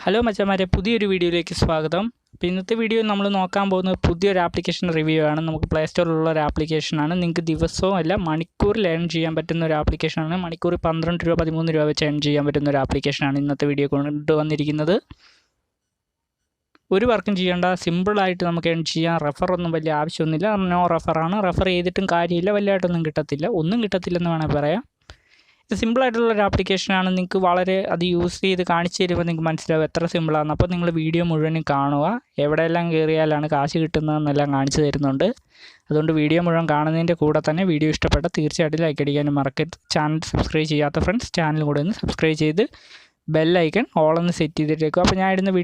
Hello മച്ചാമാരെ, പുതിയൊരു വീഡിയോയിലേക്ക് സ്വാഗതം. അപ്പോൾ ഇന്നത്തെ വീഡിയോയിൽ നമ്മൾ നോക്കാൻ പോകുന്നത് പുതിയൊരു ആപ്ലിക്കേഷൻ റിവ്യൂ ആണ്. നമുക്ക് പ്ലേ സ്റ്റോറിലുള്ള ഒരു ആപ്ലിക്കേഷനാണ്. നിങ്ങൾക്ക് ദിവസവും അല്ല മണിക്കൂറിൽ ഏൺ ചെയ്യാൻ പറ്റുന്ന ഒരു ആപ്ലിക്കേഷനാണ്. മണിക്കൂറിൽ 12 രൂപ 13 രൂപ വെച്ച് ഏൺ ചെയ്യാൻ പറ്റുന്ന ഒരു ആപ്ലിക്കേഷനാണ് ഇന്നത്തെ വീഡിയോ കൊണ്ടുവന്നിരിക്കുന്നത്. ഒരു വർക്കും ചെയ്യേണ്ട, സിമ്പിളായിട്ട് നമുക്ക് ഏൺ ചെയ്യാം. റെഫറൊന്നും വലിയ ആവശ്യമൊന്നുമില്ല. നോ റെഫറാണ്. റെഫർ ചെയ്തിട്ടും കാര്യമില്ല, വലിയതായിട്ടൊന്നും കിട്ടത്തില്ല, ഒന്നും കിട്ടത്തില്ലെന്ന് വേണമെങ്കിൽ പറയാം. ഇത് സിമ്പിളായിട്ടുള്ളൊരു ആപ്ലിക്കേഷനാണ്. നിങ്ങൾക്ക് വളരെ അത് യൂസ് ചെയ്ത് കാണിച്ചു തരുമ്പോൾ നിങ്ങൾക്ക് മനസ്സിലാവും എത്ര സിമ്പിളാണ്. അപ്പോൾ നിങ്ങൾ വീഡിയോ മുഴുവനും കാണുക. എവിടെയെല്ലാം കയറിയാലാണ് കാശ് കിട്ടുന്നതെന്നെല്ലാം കാണിച്ചു തരുന്നുണ്ട്. അതുകൊണ്ട് വീഡിയോ മുഴുവൻ കാണുന്നതിൻ്റെ കൂടെ തന്നെ വീഡിയോ ഇഷ്ടപ്പെട്ട തീർച്ചയായിട്ടും ലൈക്ക് അടിക്കാനും മറക്കരുത്. ചാനൽ സബ്സ്ക്രൈബ് ചെയ്യാത്ത ഫ്രണ്ട്സ് ചാനൽ കൂടെ ഒന്ന് സബ്സ്ക്രൈബ് ചെയ്ത് ബെല്ലൈക്കൺ ഓളൊന്ന് സെറ്റ് ചെയ്തിട്ടേക്കും. അപ്പോൾ ഞാൻ ഇടുന്ന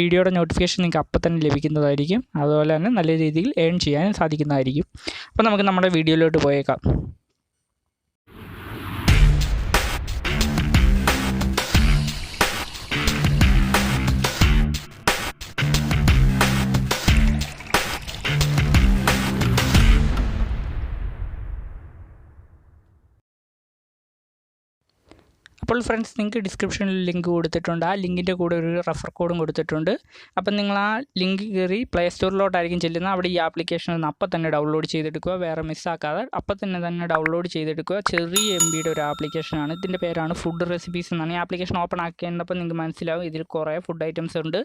വീഡിയോയുടെ നോട്ടിഫിക്കേഷൻ നിങ്ങൾക്ക് അപ്പം തന്നെ ലഭിക്കുന്നതായിരിക്കും. അതുപോലെ തന്നെ നല്ല രീതിയിൽ ഏൺ ചെയ്യാനും സാധിക്കുന്നതായിരിക്കും. അപ്പോൾ നമുക്ക് നമ്മുടെ വീഡിയോയിലോട്ട് പോയേക്കാം. അപ്പോൾ ഫ്രണ്ട്സ്, നിങ്ങൾക്ക് ഡിസ്ക്രിപ്ഷനിൽ ലിങ്ക് കൊടുത്തിട്ടുണ്ട്. ആ ലിങ്കിൻ്റെ കൂടെ ഒരു റെഫർ കോഡും കൊടുത്തിട്ടുണ്ട്. അപ്പം നിങ്ങൾ ആ ലിങ്ക് കയറി പ്ലേ സ്റ്റോറിലോട്ടായിരിക്കും ചെല്ലുന്നത്. അവിടെ ഈ ആപ്ലിക്കേഷൻ ഒന്ന് അപ്പം തന്നെ ഡൗൺലോഡ് ചെയ്തെടുക്കുക. വേറെ മിസ്സാക്കാതെ അപ്പം തന്നെ ഡൗൺലോഡ് ചെയ്തെടുക്കുക. ചെറിയ MB ഒരു ആപ്ലിക്കേഷനാണ്. ഇതിൻ്റെ പേരാണ് ഫുഡ് റെസിപ്പീസ് എന്നാണ്. ഈ ആപ്ലിക്കേഷൻ ഓപ്പൺ ആക്കിയപ്പോൾ നിങ്ങൾക്ക് മനസ്സിലാവും ഇതിൽ കുറേ ഫുഡ് ഐറ്റംസ് ഉണ്ട്.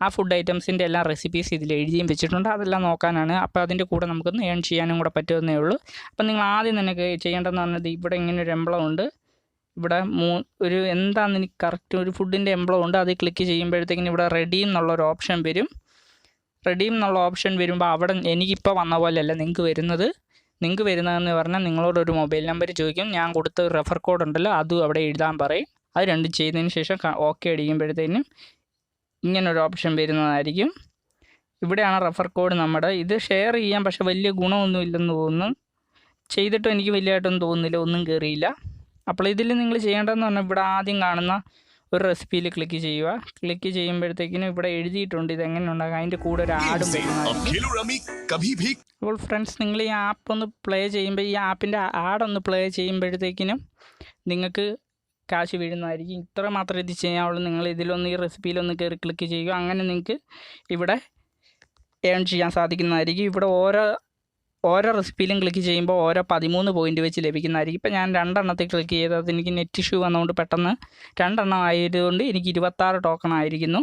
ആ ഫുഡ് ഐറ്റംസിൻ്റെ എല്ലാ റെസിപ്പീസ് ഇതിൽ എഴുതിയും വെച്ചിട്ടുണ്ട്. അതെല്ലാം നോക്കാനാണ്. അപ്പോൾ അതിൻ്റെ കൂടെ നമുക്കൊന്ന് ഏൺ ചെയ്യാനും കൂടെ പറ്റുമെന്നേ ഉള്ളൂ. അപ്പം നിങ്ങൾ ആദ്യം തന്നെ ചെയ്യേണ്ടതെന്ന് പറഞ്ഞത്, ഇവിടെ ഇങ്ങനെ ഒരു എംബ്ലം ഉണ്ട്. ഇവിടെ ഒരു എന്താണെന്ന് എനിക്ക് കറക്റ്റ് ഒരു ഫുഡിൻ്റെ എംബ്ലം ഉണ്ട്. അത് ക്ലിക്ക് ചെയ്യുമ്പോഴത്തേക്കിനും ഇവിടെ റെഡീം എന്നുള്ളൊരു ഓപ്ഷൻ വരും. റെഡീം എന്നുള്ള ഓപ്ഷൻ വരുമ്പോൾ അവിടെ എനിക്കിപ്പോൾ വന്ന പോലെയല്ല നിങ്ങൾക്ക് വരുന്നതെന്ന് പറഞ്ഞാൽ നിങ്ങളോടൊരു മൊബൈൽ നമ്പർ ചോദിക്കും. ഞാൻ കൊടുത്ത റെഫർ കോഡ് ഉണ്ടല്ലോ, അതും അവിടെ എഴുതാൻ പറയും. അത് രണ്ടും ചെയ്തതിന് ശേഷം ഓക്കെ അടിക്കുമ്പോഴത്തേനും ഇങ്ങനൊരു ഓപ്ഷൻ വരുന്നതായിരിക്കും. ഇവിടെയാണ് റെഫർ കോഡ് നമ്മുടെ. ഇത് ഷെയർ ചെയ്യാൻ പക്ഷേ വലിയ ഗുണമൊന്നും ഇല്ലെന്ന് തോന്നുന്നു. ചെയ്തിട്ടും എനിക്ക് വലിയതായിട്ടൊന്നും തോന്നുന്നില്ല, ഒന്നും കയറിയില്ല. അപ്പോൾ ഇതിൽ നിങ്ങൾ ചെയ്യേണ്ടതെന്ന് പറഞ്ഞാൽ ഇവിടെ ആദ്യം കാണുന്ന ഒരു റെസിപ്പിയിൽ ക്ലിക്ക് ചെയ്യുക. ക്ലിക്ക് ചെയ്യുമ്പോഴത്തേക്കിനും ഇവിടെ എഴുതിയിട്ടുണ്ട് ഇതെങ്ങനെ ഉണ്ടാകും. അതിൻ്റെ കൂടെ ഒരു ആഡും വരുന്നതായിരിക്കും. അപ്പോൾ ഫ്രണ്ട്സ്, നിങ്ങൾ ഈ ആപ്പ് ഒന്ന് പ്ലേ ചെയ്യുമ്പോൾ, ഈ ആപ്പിൻ്റെ ആഡൊന്ന് പ്ലേ ചെയ്യുമ്പോഴത്തേക്കിനും നിങ്ങൾക്ക് കാശ് വീഴുന്നതായിരിക്കും. ഇത്ര മാത്രമേ ഇത് ചെയ്യാവുള്ളൂ. നിങ്ങൾ ഇതിലൊന്ന് ഈ റെസിപ്പിയിലൊന്ന് കയറി ക്ലിക്ക് ചെയ്യുക. അങ്ങനെ നിങ്ങൾക്ക് ഇവിടെ ഏൺ ചെയ്യാൻ സാധിക്കുന്നതായിരിക്കും. ഇവിടെ ഓരോ റെസിപ്പിയിലും ക്ലിക്ക് ചെയ്യുമ്പോൾ ഓരോ 13 പോയിൻ്റ് വെച്ച് ലഭിക്കുന്നതായിരിക്കും. ഇപ്പോൾ ഞാൻ 2 എണ്ണത്തിൽ ക്ലിക്ക് ചെയ്തത് എനിക്ക് നെറ്റ് ഇഷ്യൂ വന്നതുകൊണ്ട് പെട്ടെന്ന് 2 എണ്ണം ആയതുകൊണ്ട് എനിക്ക് 26 ടോക്കൺ ആയിരിക്കുന്നു.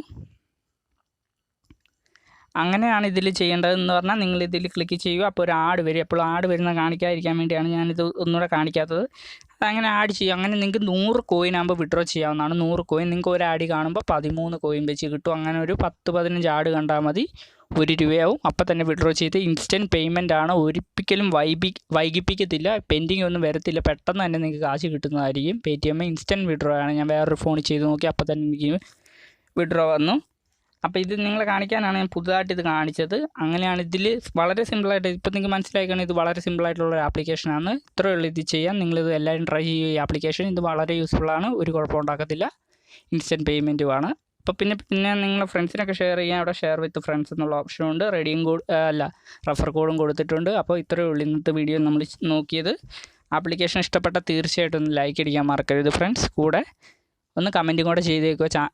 അങ്ങനെയാണ് ഇതിൽ ചെയ്യേണ്ടതെന്ന് പറഞ്ഞാൽ, നിങ്ങൾ ഇതിൽ ക്ലിക്ക് ചെയ്യുക. അപ്പോൾ ഒരു ആഡ് വരും. അപ്പോൾ ആഡ് വരുന്ന കാണിക്കാതിരിക്കാൻ വേണ്ടിയാണ് ഞാനിത് ഒന്നുകൂടെ കാണിക്കാത്തത്. അതങ്ങനെ ആഡ് ചെയ്യും. അങ്ങനെ നിങ്ങൾക്ക് 100 കോയിൻ ആകുമ്പോൾ വിഡ്രോ ചെയ്യാവുന്നതാണ്. 100 കോയിൻ നിങ്ങൾക്ക് ഒരു ആഡ് കാണുമ്പോൾ 13 കോയിൻ വെച്ച് കിട്ടും. അങ്ങനെ ഒരു 10-15 ആഡ് കണ്ടാൽ മതി. 1 രൂപയാവും. അപ്പോൾ തന്നെ വിഡ്രോ ചെയ്ത് ഇൻസ്റ്റൻറ്റ് പേയ്മെൻ്റ് ആണ്. ഒരിക്കലും വൈകിപ്പിക്കത്തില്ല. പെൻഡിങ് ഒന്നും വരത്തില്ല. പെട്ടെന്ന് തന്നെ നിങ്ങൾക്ക് കാശ് കിട്ടുന്നതായിരിക്കും. paytm ഇൻസ്റ്റൻറ്റ് വിഡ്രോ ആണ്. ഞാൻ വേറൊരു ഫോണിൽ ചെയ്ത് നോക്കി, അപ്പോൾ തന്നെ എനിക്ക് വിഡ്രോ വന്നു. അപ്പോൾ ഇത് നിങ്ങളെ കാണിക്കാനാണ് ഞാൻ പുതുതായിട്ട് ഇത് കാണിച്ചത്. അങ്ങനെയാണ് ഇതിൽ വളരെ സിമ്പിളായിട്ട്, ഇപ്പോൾ നിങ്ങൾക്ക് മനസ്സിലാക്കണം ഇത് വളരെ സിമ്പിളായിട്ടുള്ള ഒരു ആപ്ലിക്കേഷനാണ്. ഇത്രയേ ഉള്ളൂ ഇത് ചെയ്യാൻ. നിങ്ങളിത് എല്ലാവരും ട്രൈ ചെയ്യുക. ഈ ആപ്ലിക്കേഷൻ ഇത് വളരെ യൂസ്ഫുള്ളാണ്. ഒരു കുഴപ്പമുണ്ടാക്കത്തില്ല. ഇൻസ്റ്റൻറ്റ് പേയ്മെൻറ്റുമാണ്. അപ്പോൾ പിന്നെ നിങ്ങളുടെ ഫ്രണ്ട്സിനൊക്കെ ഷെയർ ചെയ്യാൻ അവിടെ ഷെയർ വിത്ത് ഫ്രണ്ട്സ് എന്നുള്ള ഓപ്ഷനുണ്ട്. റെഫർ കോഡും കൊടുത്തിട്ടുണ്ട്. അപ്പോൾ ഇത്രയേ ഉള്ളൂ ഇന്നത്തെ വീഡിയോ നമ്മൾ നോക്കിയത്. ആപ്ലിക്കേഷൻ ഇഷ്ടപ്പെട്ട തീർച്ചയായിട്ടും ഒന്ന് ലൈക്ക് അടിക്കാൻ മറക്കരുത് ഫ്രണ്ട്സ്. കൂടെ ഒന്ന് കമൻറ്റും കൂടെ ചെയ്തേക്കുക.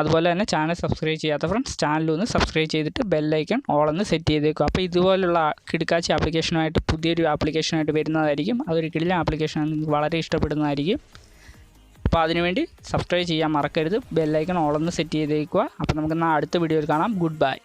അതുപോലെ തന്നെ ചാനൽ സബ്സ്ക്രൈബ് ചെയ്യാത്ത ഫ്രണ്ട്സ് ചാനലൊന്ന് സബ്സ്ക്രൈബ് ചെയ്തിട്ട് ബെല്ലൈക്കൺ ഓളൊന്ന് സെറ്റ് ചെയ്തേക്കുക. അപ്പോൾ ഇതുപോലുള്ള കിടക്കാച്ചി ആപ്ലിക്കേഷനായിട്ട് പുതിയൊരു ആപ്ലിക്കേഷനായിട്ട് വരുന്നതായിരിക്കും. അതൊരു കിടിലൻ ആപ്ലിക്കേഷനാണ്. നിങ്ങൾക്ക് വളരെ ഇഷ്ടപ്പെടുന്നതായിരിക്കും. അപ്പോൾ അതിനുവേണ്ടി സബ്സ്ക്രൈബ് ചെയ്യാൻ മറക്കരുത്. ബെല്ലൈക്കൺ ഓളൊന്ന് സെറ്റ് ചെയ്തേക്കുക. അപ്പോൾ നമുക്ക് അടുത്ത വീഡിയോയിൽ കാണാം. Good bye.